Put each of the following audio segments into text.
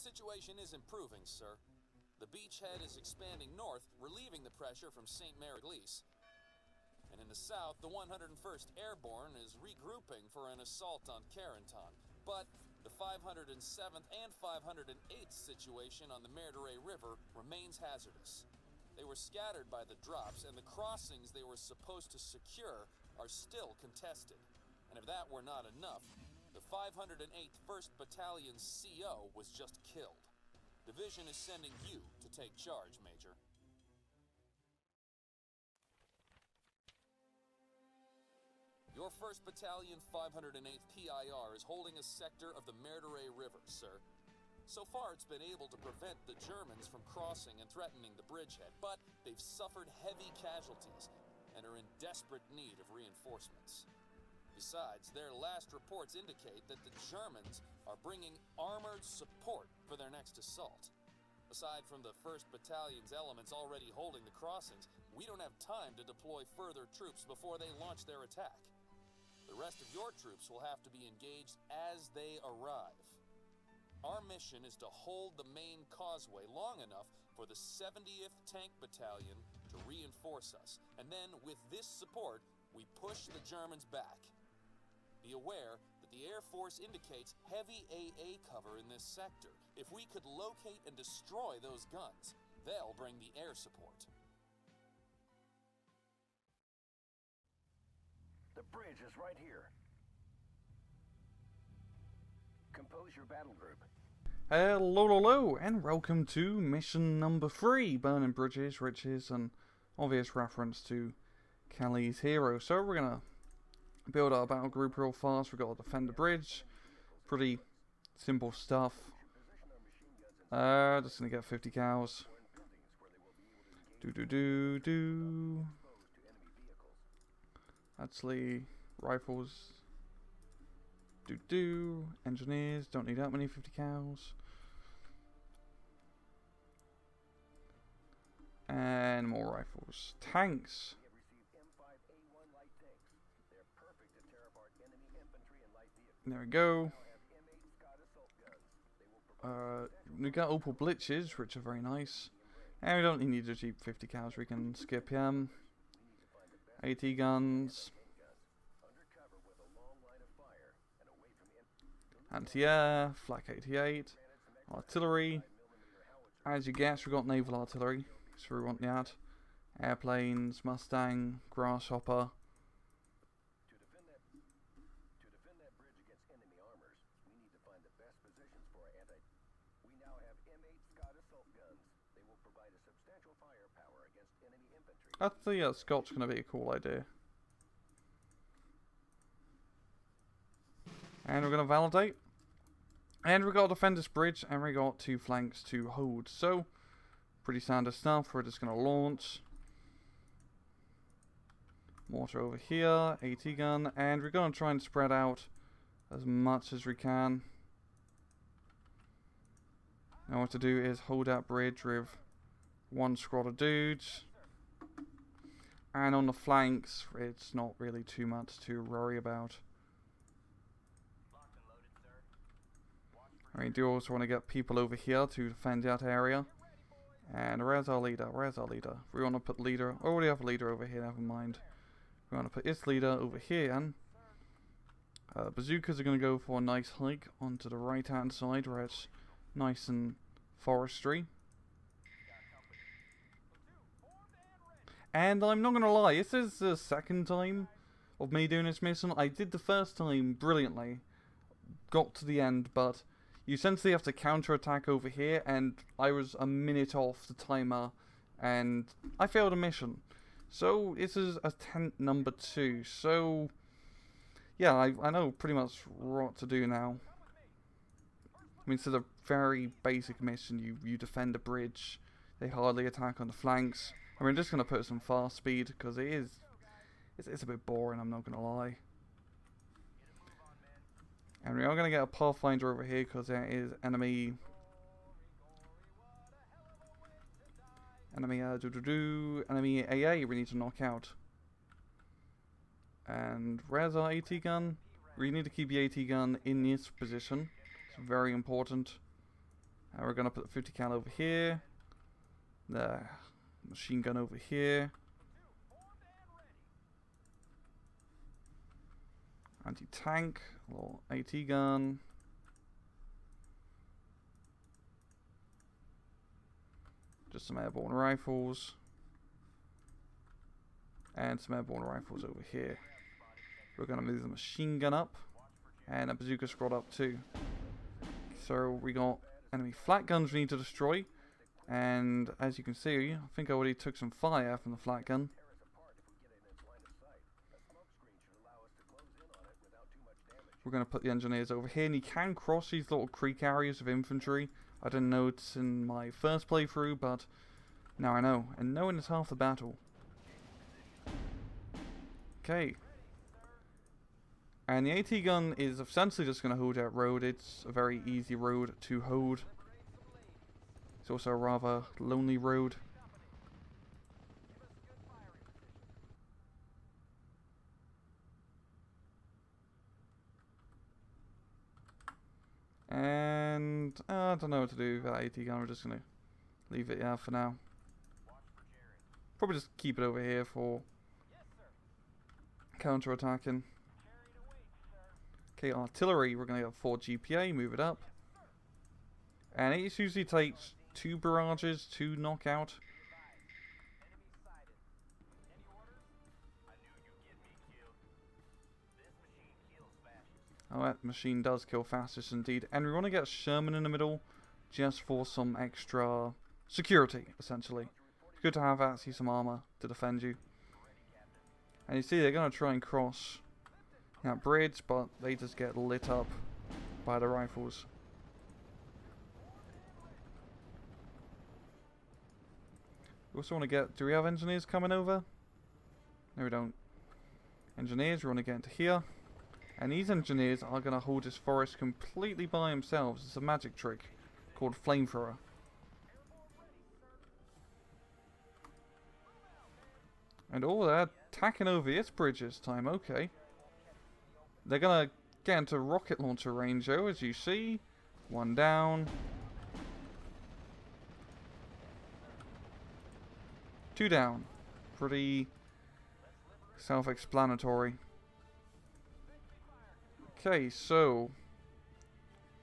situation is improving, sir. The beachhead is expanding north, relieving the pressure from St. Mary-Glise. And in the south, the 101st Airborne is regrouping for an assault on Carentan. But the 507th and 508th situation on the Merideray River remains hazardous. They were scattered by the drops, and the crossings they were supposed to secure are still contested. And if that were not enough, the 508th 1st Battalion's CO was just killed. Division is sending you to take charge, Major. Your 1st Battalion 508th PIR is holding a sector of the Merideray River, sir. So far it's been able to prevent the Germans from crossing and threatening the bridgehead, but they've suffered heavy casualties and are in desperate need of reinforcements. Besides, their last reports indicate that the Germans are bringing armored support for their next assault. Aside from the 1st Battalion's elements already holding the crossings, we don't have time to deploy further troops before they launch their attack. The rest of your troops will have to be engaged as they arrive. Our mission is to hold the main causeway long enough for the 70th Tank Battalion to reinforce us, and then with this support, we push the Germans back. Be aware that the Air Force indicates heavy AA cover in this sector. If we could locate and destroy those guns, they'll bring the air support. The bridge is right here. Compose your battle group. Hello, and welcome to mission number 3, Burning Bridges, Riches, and obvious reference to Kelly's hero. So we're gonna build our battle group real fast. We've got to defend the bridge. Pretty simple stuff. Just gonna get 50 cows. Actually, rifles. Engineers, don't need that many 50 cows. And more rifles. Tanks. There we go. We got Opal Blitzes, which are very nice. And we don't need to cheap 50 cows, we can skip him. AT guns. Anti-air, Flak 88. Artillery. As you guess, we've got naval artillery, so we want that. Airplanes, Mustang, Grasshopper. I think Scott's going to be a cool idea. And we're going to validate. And we've got to defend this bridge, and we've got 2 flanks to hold. So, pretty standard stuff. We're just going to launch. Mortar over here, AT gun, and we're going to try and spread out as much as we can. Now what to do is hold that bridge with 1 squad of dudes. And on the flanks, it's not really too much to worry about. We do also want to get people over here to defend that area. And where's our leader? Where's our leader? We want to put leader. Oh, we have a leader over here, never mind. We want to put this leader over here. And bazookas are going to go for a nice hike onto the right hand side where it's nice and forestry. And I'm not going to lie, this is the second time of me doing this mission. I did the first time brilliantly. Got to the end, but you essentially have to counter-attack over here, and I was a minute off the timer, and I failed a mission. So, this is attempt number 2. So, yeah, I know pretty much what to do now. I mean, it's a very basic mission. You defend a bridge. They hardly attack on the flanks. I mean, I'm just going to put some fast speed, because it's a bit boring, I'm not going to lie. And we are going to get a Pathfinder over here, because there is enemy AA we need to knock out. And where's our AT gun? We need to keep the AT gun in this position. It's very important. We're gonna put the 50 cal over here. The machine gun over here. Anti-tank, little AT gun. Just some airborne rifles. And some airborne rifles over here. We're going to move the machine gun up. And a bazooka squad up too. So we got enemy flat guns we need to destroy. And as you can see, I think I already took some fire from the flat gun. We're going to put the engineers over here. And you can cross these little creek areas of infantry. I didn't know it's in my first playthrough, but now I know. And knowing is half the battle. Okay. And the AT gun is essentially just going to hold that road. It's a very easy road to hold. It's also a rather lonely road. And I don't know what to do with that AT gun. We're just going to leave it for now. Probably just keep it over here for counter-attacking. Okay, artillery, we're going to get 4 GPA, move it up. And it usually takes 2 barrages to knock out. Oh, that machine does kill fastest indeed. And we want to get Sherman in the middle just for some extra security, essentially. It's good to have actually some armor to defend you. And you see they're going to try and cross that bridge, but they just get lit up by the rifles. We also want to get... Do we have engineers coming over? No, we don't. Engineers, we want to get into here. And these engineers are going to hold this forest completely by themselves. It's a magic trick called Flamethrower. And oh, they're attacking over this bridge this time. Okay. They're going to get into rocket launcher range though, as you see. 1 down. 2 down. Pretty self-explanatory. Okay, so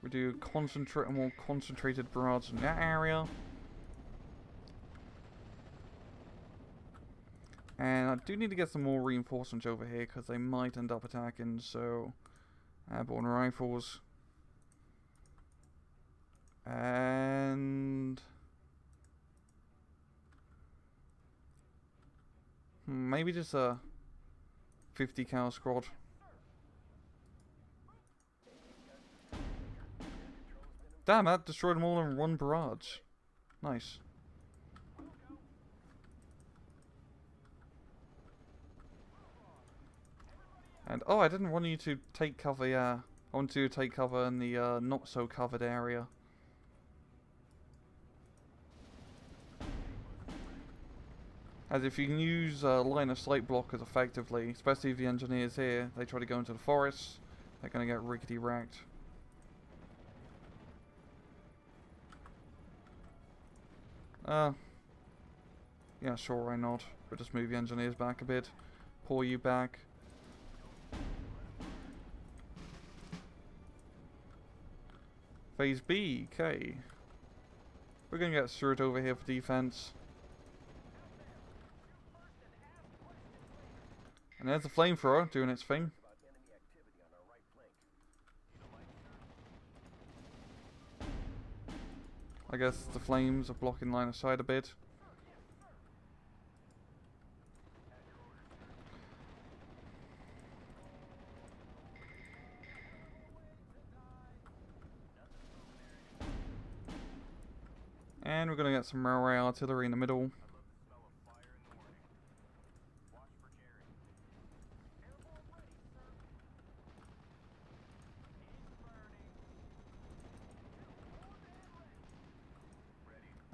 we do concentrate a more concentrated barrage in that area. And I do need to get some more reinforcements over here because they might end up attacking, so airborne rifles. And maybe just a 50 cal squad. Damn, that destroyed them all in 1 barrage. Nice. And oh, I didn't want you to take cover, yeah. I want you to take cover in the not so covered area. As if you can use line of sight blockers effectively, especially if the engineers here, they try to go into the forest, they're going to get rickety wrecked. Yeah, sure, why not? We'll just move the engineers back a bit. Pull you back. Phase B, okay. We're gonna get Stuart over here for defense. And there's the flamethrower doing its thing. I guess the flames are blocking line of sight a bit. And we're going to get some railway artillery in the middle.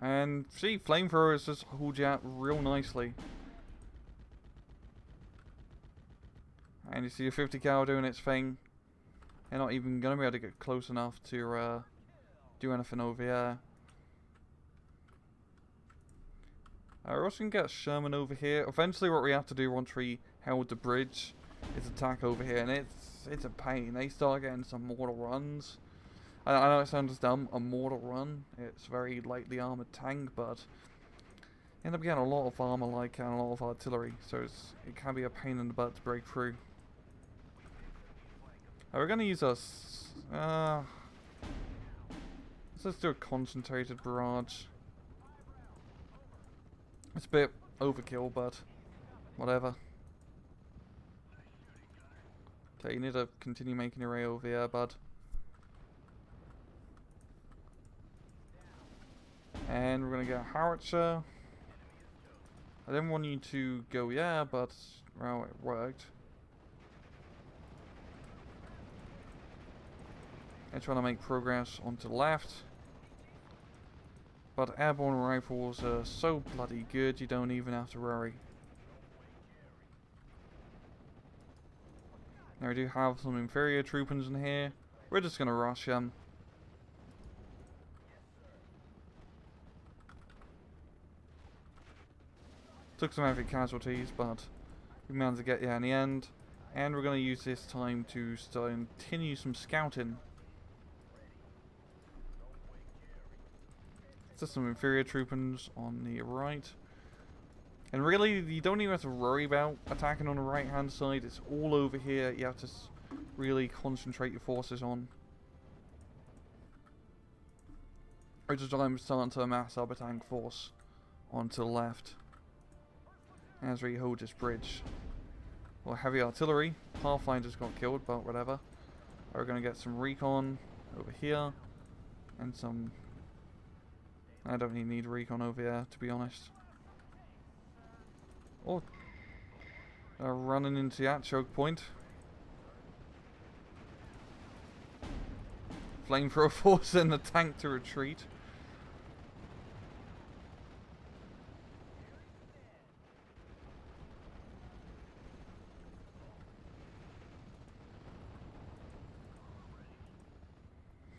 And see, flamethrowers just hold you out real nicely. And you see a 50 cal doing its thing. They're not even going to be able to get close enough to do anything over here. We're also going to get Sherman over here. Eventually what we have to do once we held the bridge is attack over here. And it's a pain. They start getting some mortal runs. I know it sounds dumb, a mortal run. It's a very lightly armoured tank, but you end up getting a lot of armour like and a lot of artillery. So it can be a pain in the butt to break through. We're going to use us. Let's just do a concentrated barrage. It's a bit overkill, but whatever. Okay, you need to continue making your way over here, bud. And we're going to get a howitzer. I didn't want you to go, yeah, but well, it worked. And trying to make progress onto the left. But airborne rifles are so bloody good, you don't even have to worry. Now we do have some inferior troopers in here. We're just going to rush them. Took some heavy casualties, but we managed to get there in the end. And we're going to use this time to continue some scouting. Just some inferior troopers on the right. And really, you don't even have to worry about attacking on the right hand side. It's all over here. You have to really concentrate your forces on. Which is why I'm starting to amass our tank force onto the left. As we hold this bridge. Well, heavy artillery. Pathfinders got killed, but whatever. We're going to get some recon over here. And some... I don't really need recon over here, to be honest. Oh. They're running into that choke point. Flamethrower forcing the tank to retreat.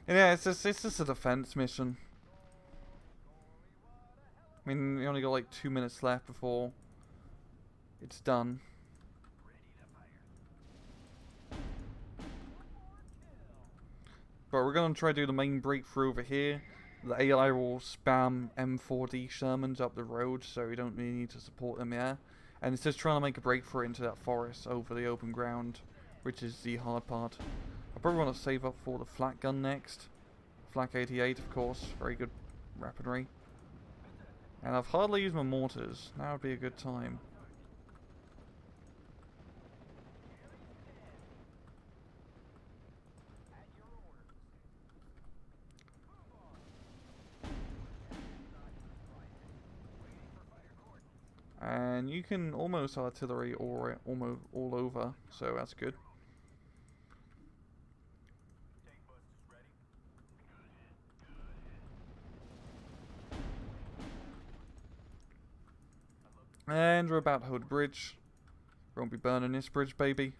And yeah, it's just a defense mission. I mean, we only got like 2 minutes left before it's done. But we're going to try to do the main breakthrough over here. The AI will spam M4D Shermans up the road, so we don't really need to support them here. And it's just trying to make a breakthrough into that forest over the open ground, which is the hard part. I probably want to save up for the flak gun next. Flak 88, of course, very good weaponry. And I've hardly used my mortars. Now would be a good time. And you can almost artillery or almost all over, so that's good. And we're about to hold the bridge. Won't be burning this bridge, baby.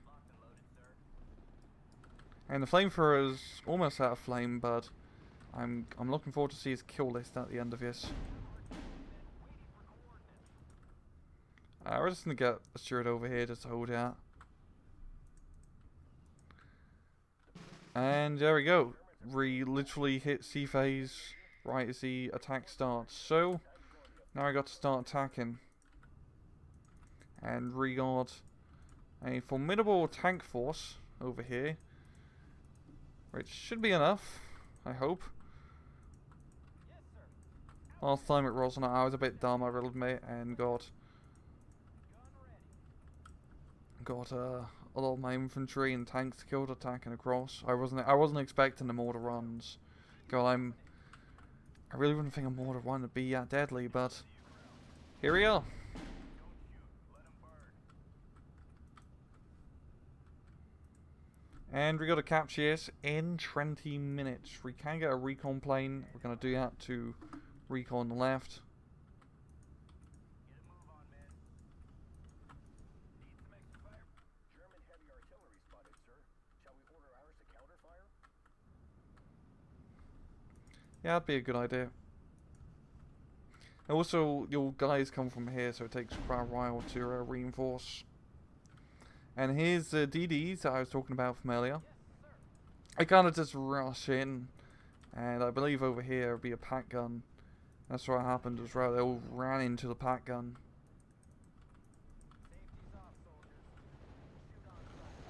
And the flamethrower is almost out of flame, but I'm looking forward to see his kill list at the end of this. We're just gonna get a steward over here just to hold it out. And there we go. We literally hit C phase right as the attack starts. So now I got to start attacking. And we got a formidable tank force over here, which should be enough, I hope. Last time it wasn't. I was a bit dumb, I will admit, and got a lot of my infantry and tanks killed attacking across. I wasn't expecting the mortar runs. I really wouldn't think a mortar run would be that deadly, but here we are. And we got to capture this in 20 minutes. We can get a recon plane. We're going to do that to recon the left. German heavy artillery spotted, sir. Shall we order ours to counterfire? Yeah, that'd be a good idea. Also, your guys come from here, so it takes quite a while to reinforce. And here's the DDs that I was talking about from earlier. I kind of just rush in, and I believe over here will be a pack gun. That's what happened as well. They all ran into the pack gun.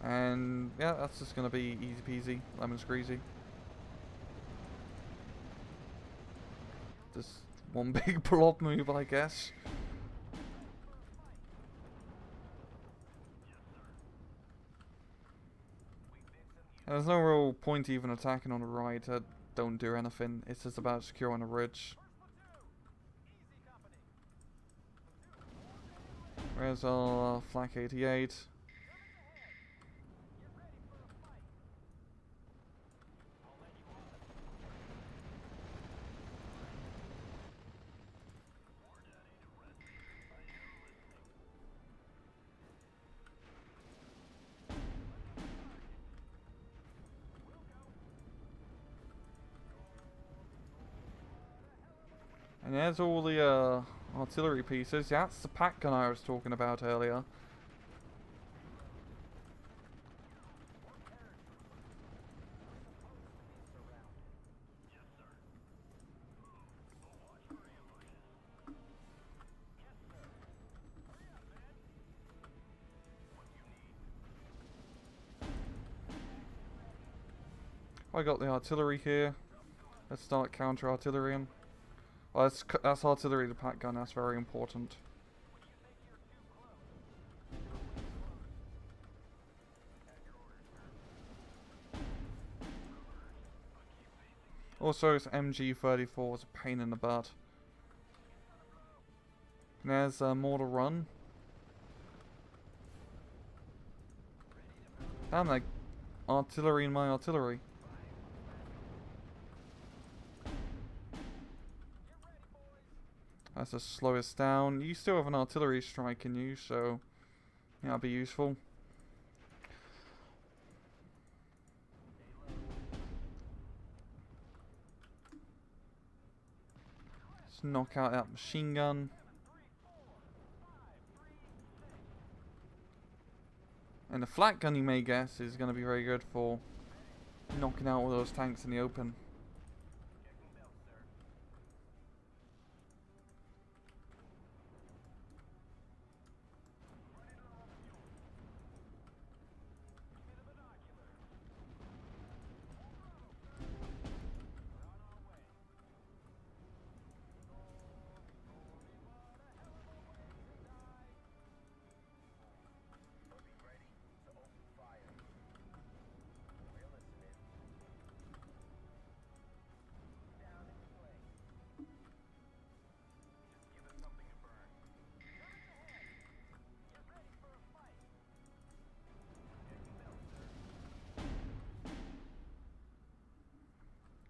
And yeah, that's just gonna be easy peasy, lemon squeezy. Just one big blob move, I guess. And there's no real point even attacking on the right. Don't do anything. It's just about securing a ridge. Where's our Flak 88? And there's all the artillery pieces. Yeah, that's the pack gun I was talking about earlier. I got the artillery here. Let's start counter-artillerying. Well, that's artillery to pack gun, that's very important. Also, it's MG34 is a pain in the butt. And there's more to run. Damn, like artillery in my artillery. That's the slowest down. You still have an artillery strike in you, so yeah, that'll be useful. Let's knock out that machine gun. And the flak gun, you may guess, is going to be very good for knocking out all those tanks in the open.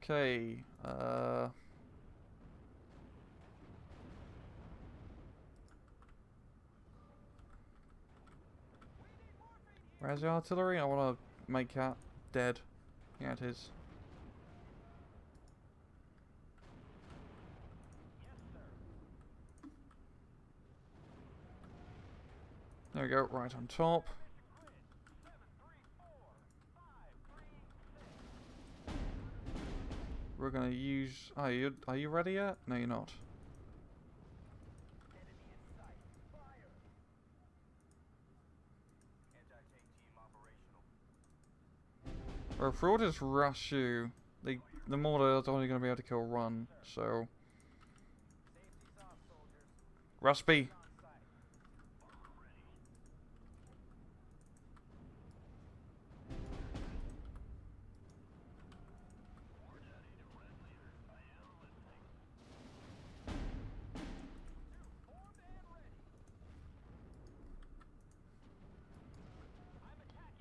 Okay, where's the artillery? I want to make that dead. Yeah, it is. There we go, right on top. We're gonna use. Are you ready yet? No, you're not. Or if we'll just rush you, the mortar's only gonna be able to kill one. So, rush B.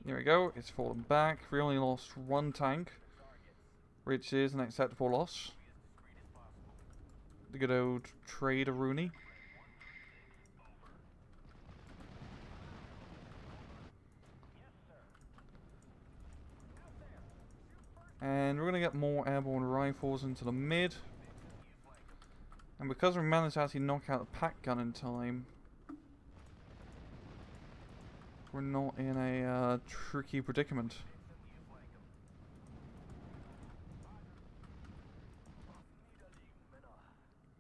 There we go, it's fallen back. We only lost one tank, which is an acceptable loss. The good old Trader Rooney. And we're going to get more airborne rifles into the mid. And because we managed to actually knock out the pack gun in time, we're not in a tricky predicament.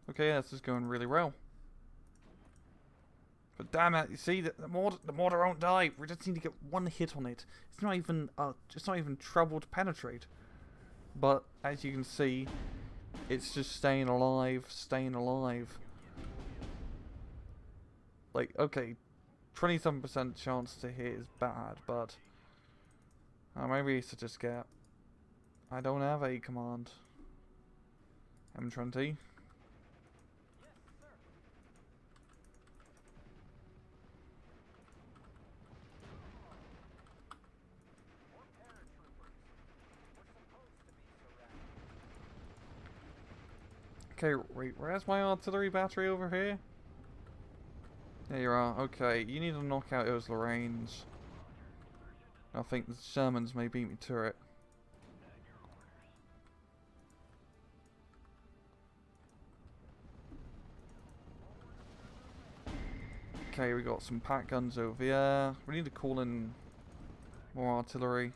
Okay, this is going really well. But damn it, you see, the mortar won't die. We just need to get one hit on it. It's not even trouble to penetrate. But as you can see, it's just staying alive. Like, okay, 27% chance to hit is bad, but maybe it's to just get. I don't have a command. M20. Okay, wait, where's my artillery battery over here? There you are. Okay, you need to knock out those Lorraines. I think the Shermans may beat me to it. Okay, we got some pack guns over here. We need to call in more artillery.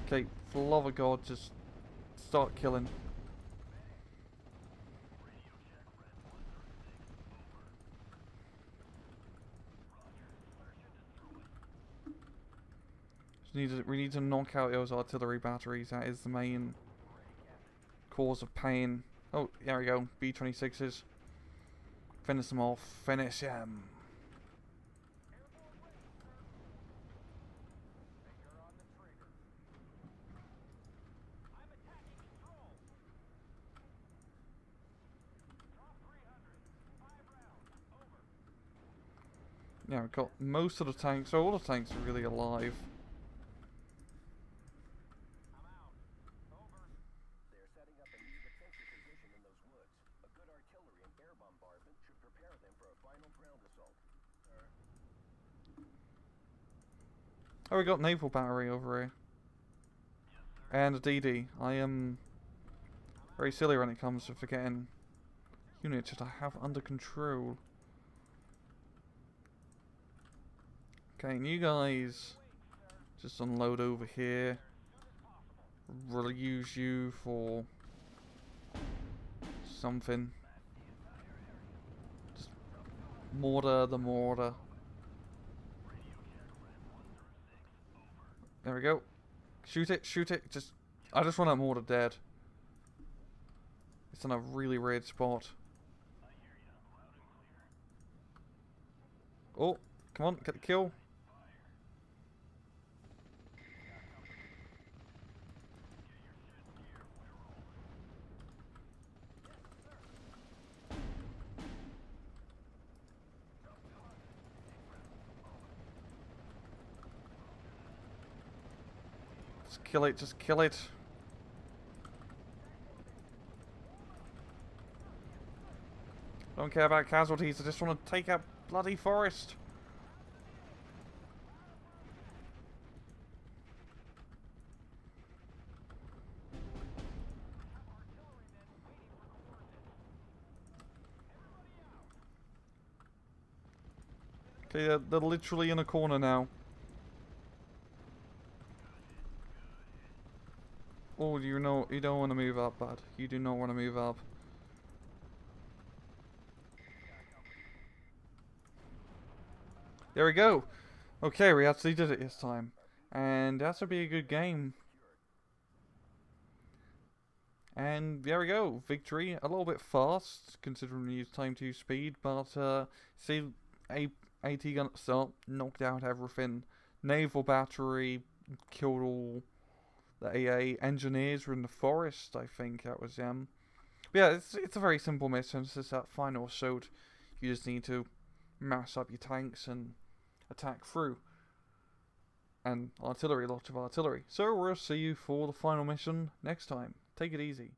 Okay, for the love of God, just start killing. We need to knock out those artillery batteries. That is the main cause of pain. Oh, there we go. B-26s. Finish them off. Finish them. Yeah, we've got most of the tanks, so all the tanks are really alive. They're setting up a new defensive position in those woods. A good artillery and air bombardment should prepare them for a final ground assault. Oh, we got naval battery over here. And a DD. I am very silly when it comes to forgetting units that I have under control. Okay, and you guys just unload over here. We'll use you for something. Just mortar the mortar. There we go. Shoot it, shoot it. I just want that mortar dead. It's in a really weird spot. Oh, come on, get the kill. Just kill it, just kill it. Don't care about casualties, I just want to take out bloody forest. Okay, they're literally in a corner now. Oh, you know, you don't want to move up, bud. You do not want to move up. There we go. Okay, we actually did it this time. And that should be a good game. And there we go. Victory. A little bit fast, considering we used time 2 speed. But, see, AT gun at start, knocked out everything. Naval battery, killed all the AA engineers were in the forest, I think that was them. But yeah, it's a very simple mission. It's just that final assault. You just need to mass up your tanks and attack through. and artillery, lots of artillery. So we'll see you for the final mission next time. Take it easy.